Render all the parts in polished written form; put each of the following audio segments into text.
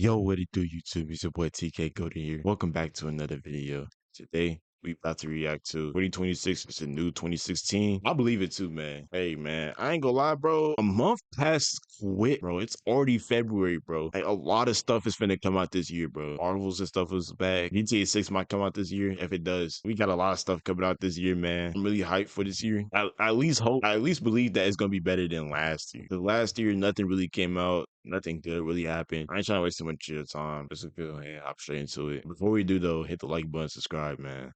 Yo, what it do, YouTube? It's your boy Tkgoated here. Welcome back to another video. Today, we about to react to 2026. It's a new 2016. I believe it too, man. Hey, man, I ain't gonna lie, bro. A month past quit, bro. It's already February, bro. Like, a lot of stuff is finna come out this year, bro. Marvels and stuff is back. GTA 6 might come out this year. If it does, we got a lot of stuff coming out this year, man. I'm really hyped for this year. I at least hope, I at least believe that it's gonna be better than last year. The last year, nothing really came out. Nothing good really happened. I ain't trying to waste too much of your time. Just a good and hop straight into it. Before we do though, hit the like button, subscribe, man.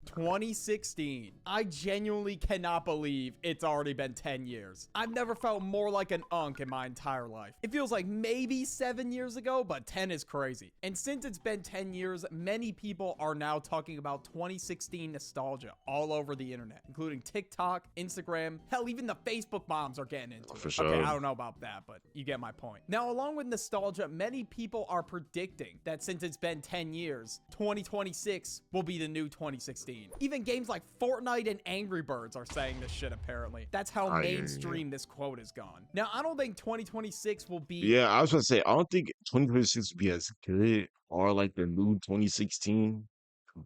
2016. I genuinely cannot believe it's already been 10 years. I've never felt more like an unk in my entire life. It feels like maybe 7 years ago, but 10 is crazy. And since it's been 10 years, many people are now talking about 2016 nostalgia all over the internet, including TikTok, Instagram, hell, even the Facebook moms are getting into it. For sure. Okay, I don't know about that, but you get my point. Now, along with nostalgia, many people are predicting that since it's been 10 years, 2026 will be the new 2016. Even games like Fortnite and Angry Birds are saying this shit, apparently. That's how mainstream this quote has gone. Now, I don't think 2026 will be... Yeah, I was gonna say, I don't think 2026 will be as good or like the new 2016,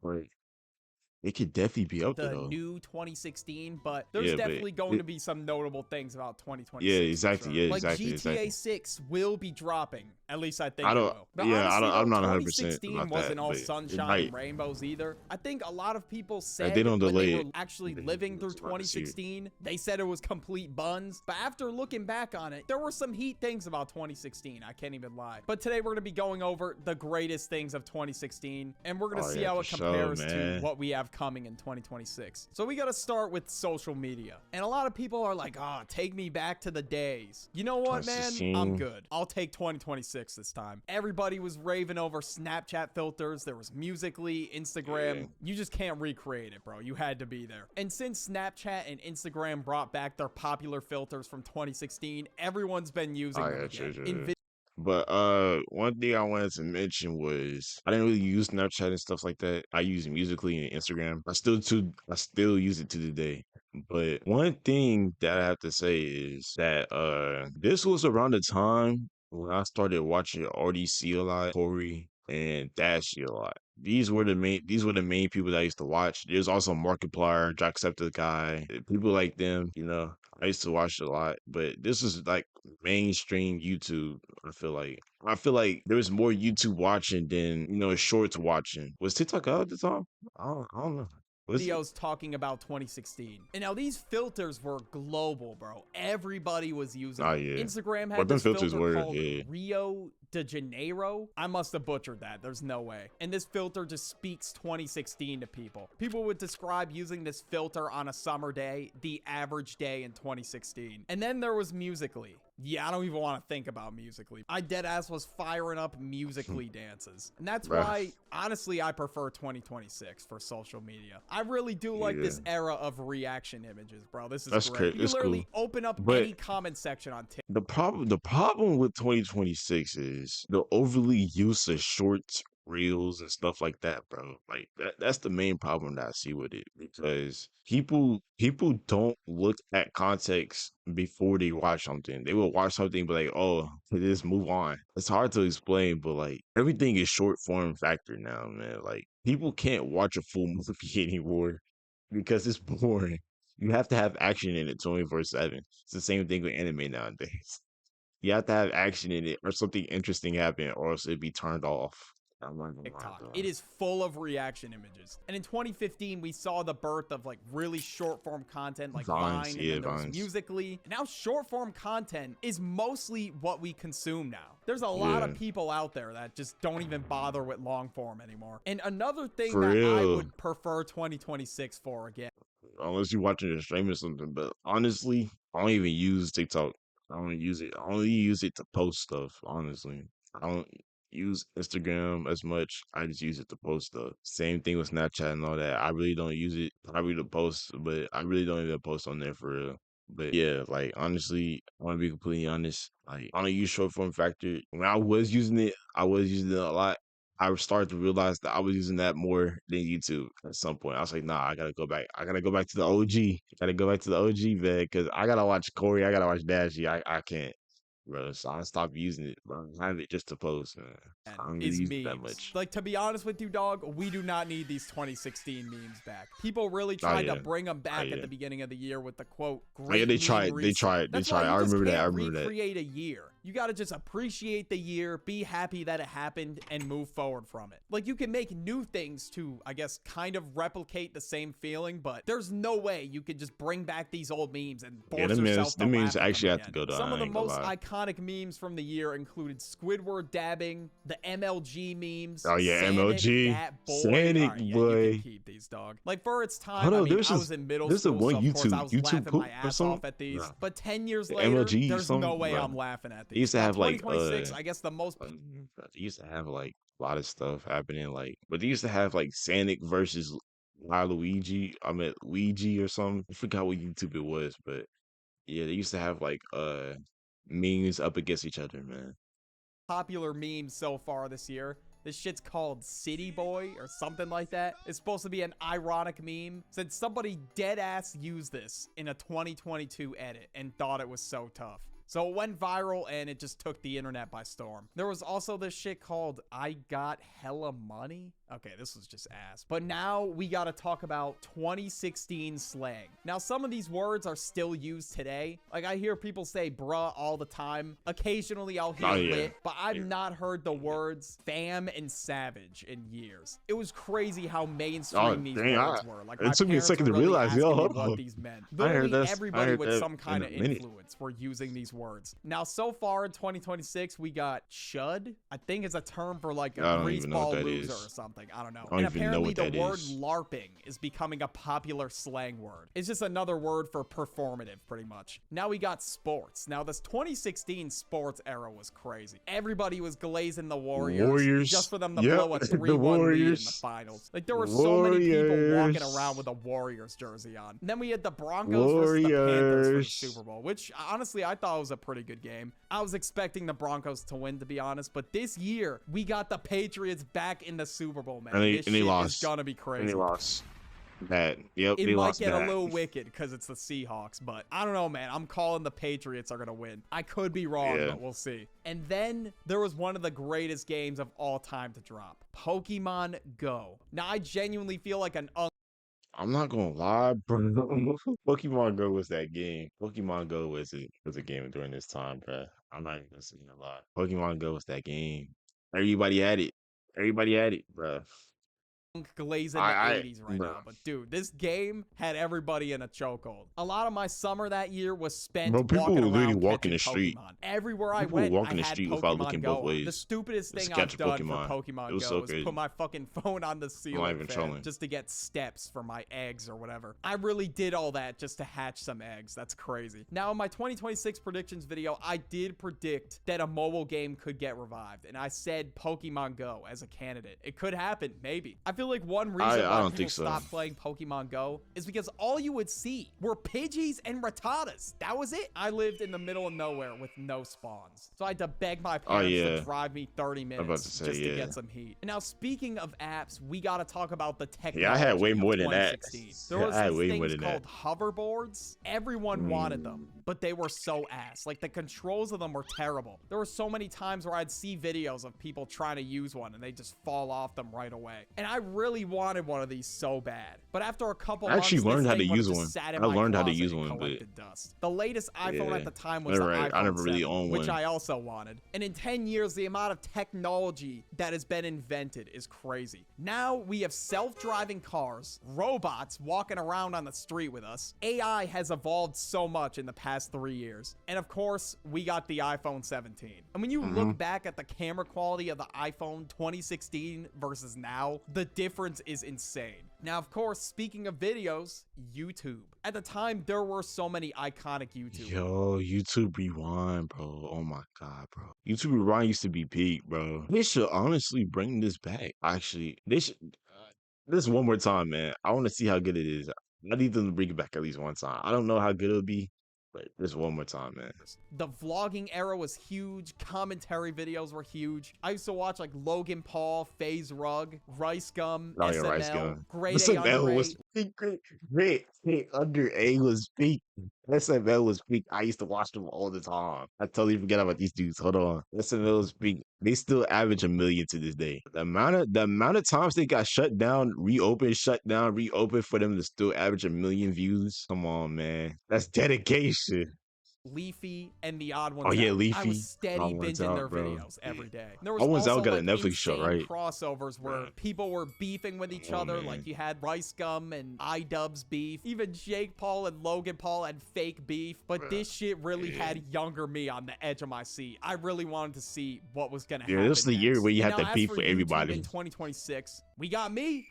but it could definitely be up there the though. new 2016, but there's Yeah, but definitely going to be some notable things about 2026. yeah, exactly. Sure. Yeah, Like exactly. GTA 6 will be dropping. At least I think I it don't. will. But Yeah, honestly, I'm though, not 100% 2016 about wasn't that. all But sunshine and rainbows either. I think a lot of people said they don't when delay they it. were actually living through 2016, they said it was complete buns. But after looking back on it, there were some heat things about 2016. I can't even lie. But today we're going to be going over the greatest things of 2016, and we're going to see how it compares to what we have coming in 2026. So we got to start with social media. And a lot of people are like, oh, take me back to the days. You know what, man? I'm good. I'll take 2026 this time. Everybody was raving over Snapchat filters. There was Musical.ly, Instagram. Yeah. You just can't recreate it, bro. You had to be there. And since Snapchat and Instagram brought back their popular filters from 2016, everyone's been using them again. But one thing I wanted to mention was I didn't really use Snapchat and stuff like that. I use Musical.ly and Instagram. I still use it to today. But one thing that I have to say is that this was around the time when I started watching RDC a lot, Corey and Dashy a lot. These were the main people that I used to watch. There's also Markiplier, Jacksepticeye, people like them, you know. I used to watch it a lot, but this is like mainstream YouTube. I feel like there was more YouTube watching than shorts watching. Was TikTok out at the time? I don't know. Videos talking about 2016. And now these filters were global, bro. Everybody was using them. Yeah. Instagram had this filter called Rio de Janeiro. I must have butchered that. There's no way. And this filter just speaks 2016 to people. People would describe using this filter on a summer day, the average day in 2016. And then there was Musical.ly. Yeah, I don't even want to think about Musical.ly. I deadass was firing up Musical.ly dances. And that's why, honestly, I prefer 2026 for social media. I really do like this era of reaction images, bro. This is great. You literally open up any comment section on TikTok. The problem with 2026 is the overly use of shorts, reels and stuff like that, bro. Like that's the main problem that I see with it, because people don't look at context before they watch something. They will watch something but like, oh, just move on. It's hard to explain, but like everything is short form factor now, man. Like people can't watch a full movie anymore because it's boring. You have to have action in it 24/7. It's the same thing with anime nowadays. You have to have action in it or something interesting happen or else it'd be turned off. TikTok. It is full of reaction images. And in 2015, we saw the birth of like really short form content like Vine, and then there was Musical.ly. And now short form content is mostly what we consume now. There's a lot of people out there that just don't even bother with long form anymore. And another thing I would prefer 2026 for again. Unless you're watching a stream or something, but honestly, I don't even use TikTok. I don't use it. I only use it to post stuff, honestly. I don't use Instagram as much. I just use it to post stuff. Same thing with Snapchat and all that. I really don't use it probably to post, but I really don't even post on there for real. But yeah, like honestly, I want to be completely honest. Like I don't use short form factor. When I was using it a lot. I started to realize that I was using that more than YouTube at some point. I was like, nah, I gotta go back. I gotta go back to the OG. I gotta go back to the OG, man, because I gotta watch Corey. I gotta watch Dashy. I can't. bro. So I stopped using it, bro. I have it just to post, man. I don't really Is use it that memes. much. Like, to be honest with you, dog, we do not need these 2016 memes back. People really Oh tried to yeah, bring them oh back at yeah, the beginning of the year with the quote, oh yeah. great They meme tried, they reset. tried, they That's why tried. you I just remember that. I can't remember that. recreate a year. You got to just appreciate the year, be happy that it happened, and move forward from it. Like, you can make new things to, I guess, kind of replicate the same feeling, but there's no way you could just bring back these old memes and Yeah, force yourself to them laugh memes at them actually have to again. go down. Some of I the ain't gonna most lie. iconic memes from the year included Squidward dabbing, the MLG memes, Oh yeah, Sanic, MLG, that boy. All Sanic right, yeah, you can boy. keep these, dog. Like, for its time, Hold I on, mean, I was in middle there's a school, one so of course I YouTube was YouTube laughing my poop or ass something. off at these. Bro. But 10 years The later, MLG or there's no something, way bro. I'm laughing at They these. used to Now, have like 2026, I guess the most they used to have like a lot of stuff happening, like, but they used to have like Sonic versus Waluigi. I mean Luigi or something. I forgot what YouTube it was, but yeah, they used to have like memes up against each other, man. popular memes so far this year. This shit's called City Boy or something like that. It's supposed to be an ironic meme since somebody dead ass used this in a 2022 edit and thought it was so tough. So it went viral and it just took the internet by storm. There was also this shit called I Got Hella Money. Okay, this was just ass. But now we gotta talk about 2016 slang. Now, some of these words are still used today. Like, I hear people say bruh all the time. Occasionally, I'll hear Oh yeah, lit, but I've yeah. not heard the words fam and savage in years. It was crazy how Oh mainstream these dang, words were. Like, my it took me a parents second were to really realize, yo, asking me hold what on. these meant. I heard Literally I everybody heard with that some in kind a of minute. influence were using these words. Now, so far in 2026, we got chud. I think it's a term for like a I don't even know what greaseball that loser is. or something. I don't know. I don't And even know apparently what the that word is. LARPing is becoming a popular slang word. It's just another word for performative, pretty much. Now we got sports. Now this 2016 sports era was crazy. Everybody was glazing the Warriors just for them to Yep, blow a the 3-1 lead in the Warriors. finals. Like, there were so many people walking Warriors. around with a Warriors jersey on. And then we had the Broncos versus the Panthers for the Super Bowl, which honestly I thought was a pretty good game. I was expecting the Broncos to win, to be honest, but this year we got the Patriots back in the Super Bowl, man. And This they shit lost. is gonna be crazy. And they lost. Bad. Yep, It they might lost get a bad. little wicked because it's the Seahawks, but I don't know, man. I'm calling the Patriots are going to win. I could be wrong, Yeah. but we'll see. And then there was one of the greatest games of all time to drop, Pokemon Go. Now, I genuinely feel like an I'm not gonna lie, bro. Pokemon Go was that game. Pokemon Go was a game during this time, bro. I'm not even gonna say a lot. Pokemon Go was that game. Everybody had it. Everybody had it, bro. glazing the I 80s right bro. now, but dude, this game had everybody in a chokehold. A lot of my summer that year was spent Bro, people walking were literally around walking catching the street. Pokemon. Everywhere I People were went, walking I the had street without Pokemon looking Go both on. The ways stupidest just thing to catch I've a done Pokemon. for It Pokemon was Go so is crazy. put my fucking phone on the ceiling even fan trolling. just to get steps for my eggs or whatever. I really did all that just to hatch some eggs. That's crazy. Now, in my 2026 predictions video, I did predict that a mobile game could get revived, and I said Pokemon Go as a candidate. It could happen, maybe. I feel like one reason I why don't people think so. stopped playing Pokemon Go is because all you would see were Pidgeys and Rattatas. That was it. I lived in the middle of nowhere with no spawns, so I had to beg my parents yeah. to drive me 30 about to minutes say, just to yeah. get some heat. And now, speaking of apps, we got to talk about the technology Yeah, I had way of more than that. 2016. There Yeah, was I had these way more things than that. called hoverboards. Everyone wanted them, but they were so ass. Like, the controls of them were terrible. There were so many times where I'd see videos of people trying to use one and they just fall off them right away. And I really wanted one of these so bad. But after a couple I actually months, learned this how to thing would've use just one. sat in I my learned how to closet use and one, but collected dust. The latest iPhone yeah. at the time was You're the right. iPhone I never 7, really owned which one. I also wanted. And in 10 years, the amount of technology that has been invented is crazy. Now we have self-driving cars, robots walking around on the street with us. AI has evolved so much in the past 3 years. And of course, we got the iPhone 17. And when you look back at the camera quality of the iPhone 2016 versus now, the difference is insane. Now, of course, speaking of videos, YouTube. At the time, there were so many iconic YouTubers. Yo, YouTube Rewind, bro. Oh my god, bro. YouTube Rewind used to be peak, bro. They should honestly bring this back. Actually, they should. This one more time, man. I want to see how good it is. I need them to bring it back at least one time. I don't know how good it'll be, but this one more time, man. The vlogging era was huge. Commentary videos were huge. I used to watch like Logan Paul, FaZe Rug, Rice Gum, Oh yeah, SNL, Rice Gun. Grade This A SNL Under was A. peak. Great under A was peak. SNL was peak. I used to watch them all the time. I totally forget about these dudes. Hold on. SNL was peak. They still average a million to this day. The amount of times they got shut down, reopened, shut down, reopened for them to still average a million views. Come on, man. That's dedication. Leafy and The Odd Oh Ones yeah, Out. I was Leafy. steady Oh, one's binging out, their bro. videos Yeah. every day. There was Oh, one's out also got a like Netflix show, insane right? crossovers where Bruh. people were beefing with each Oh other. man. Like you had Rice Gum and iDubbbz beef. Even Jake Paul and Logan Paul had fake beef. But Bruh. this shit really Yeah. had younger me on the edge of my seat. I really wanted to see what was gonna Yeah, happen this is the year next. where you And had now to as beef for with YouTube everybody. in 2026, we got me.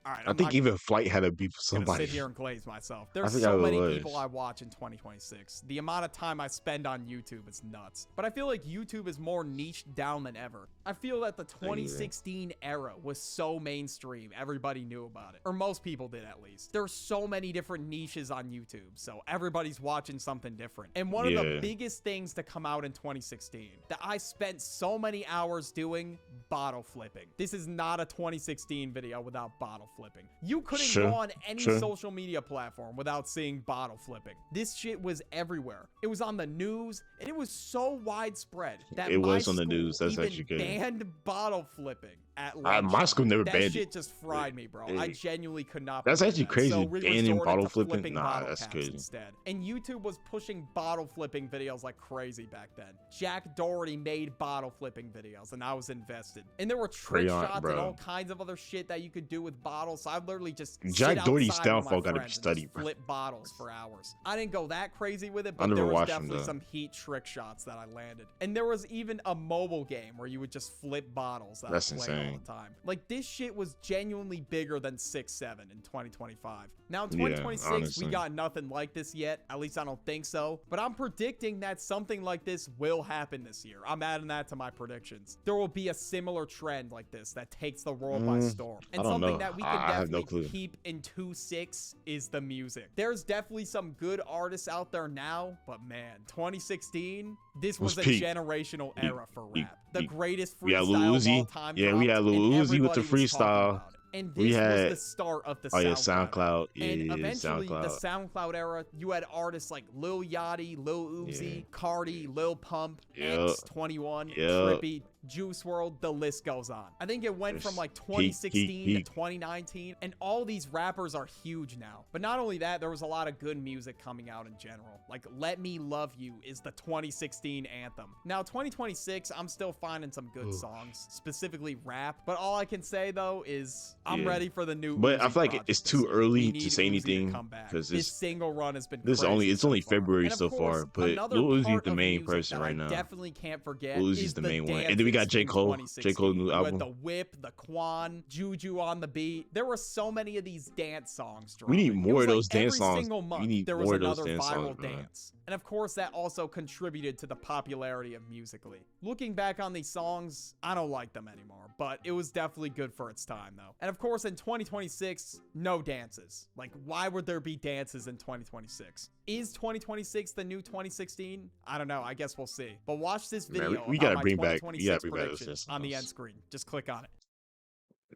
All right, I I'm think not even Flight had a beef with gonna sit somebody. here and glaze myself. I There's forgot so who many it people was. I watch in 2026. The amount of time I spend on YouTube is nuts. But I feel like YouTube is more niched down than ever. I feel that the 2016 era was so mainstream, everybody knew about it. Or most people did at least. There's so many different niches on YouTube, so everybody's watching something different. And one of the Yeah. biggest things to come out in 2016 that I spent so many hours doing, bottle flipping. This is not a 2016 video without bottle flipping. You couldn't Sure. go on any Sure. social media platform without seeing bottle flipping. This shit was everywhere. It was on the news, and it was so widespread that It my was on the school news. That's even actually good. banned bottle flipping at My lunchtime. school never That banned shit it. just fried me, bro. I Hey, genuinely could not that's believe actually that. crazy. So we Banning resorted bottle to flipping? flipping Nah, bottle that's caps crazy. instead. And YouTube was pushing bottle flipping videos like crazy back then. Jack Doherty made bottle flipping videos, and I was invested. And there were trick Crayon, shots and bro. all kinds of other shit that you could do with bottles. So I literally just Jack sit Doherty's outside with my downfall gotta be friends and just studied, bro. flip bottles for hours. I didn't go that crazy with it, I but never there was watched him definitely though. some heat trick shots that I landed. And there was even a mobile game where you would just flip bottles that That's I played all insane. the time. Like this shit was genuinely bigger than 6-7 in 2025. Now in Yeah, 2026, we honestly. got nothing like this yet. At least I don't think so. But I'm predicting that something like this will happen this year. I'm adding that to my predictions. There will be a similar trend like this that takes the world by storm. I And don't something know. that we can I have no definitely clue. keep in 2.6 is the music. There's definitely some good artists out there now, but man, 2016, this was a peak. generational Peak. era for Peak. rap. The Peak. greatest We had freestyle Lil of all Uzi. time Yeah, we had dropped, Lil and Uzi with the everybody was talking freestyle. about it. And We this was had the start of the oh yeah, SoundCloud era. SoundCloud. Yeah, And eventually, the SoundCloud. SoundCloud era, you had artists like Lil Yachty, Lil Uzi, Yeah. Cardi, Lil Pump, Yep. X21, Yep. Trippy, Juice WRLD, the list goes on. I think it went from like 2016 to 2019, and all these rappers are huge now. But not only that, there was a lot of good music coming out in general. Like Let Me Love You is the 2016 anthem. Now 2026, I'm still finding some good songs, specifically rap. But all I can say though is I'm Yeah. ready for the new But I Uzi feel like project it's this too year. early We to need say Uzi anything, come back. 'cause This this- single run has been This crazy it's so only far. February And of so course, far, but another Lil Uzi's part the of main music person that right I now. definitely can't forget Lil is Uzi's the main one. And then we got dances J. in Cole. 2016. J. Cole's new You had album. the Whip, the Quan, Juju on the beat. There were so many of these dance songs We need dropping. It more was of like those dance every songs. single We month need there was more of those another dance viral songs, bro. dance. And of course, that also contributed to the popularity of Musical.ly. Looking back on these songs, I don't like them anymore, but it was definitely good for its time, though. And of course, in 2026, no dances. Like, why would there be dances in 2026? Is 2026 the new 2016? I don't know. I guess we'll see. But watch this Man, video we about gotta my bring back- we 2026 gotta bring back those prediction dance on the songs. end screen. Just click on it.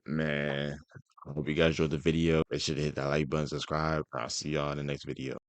Man, I hope you guys enjoyed the video. Make sure to hit that like button, subscribe. I'll see y'all in the next video.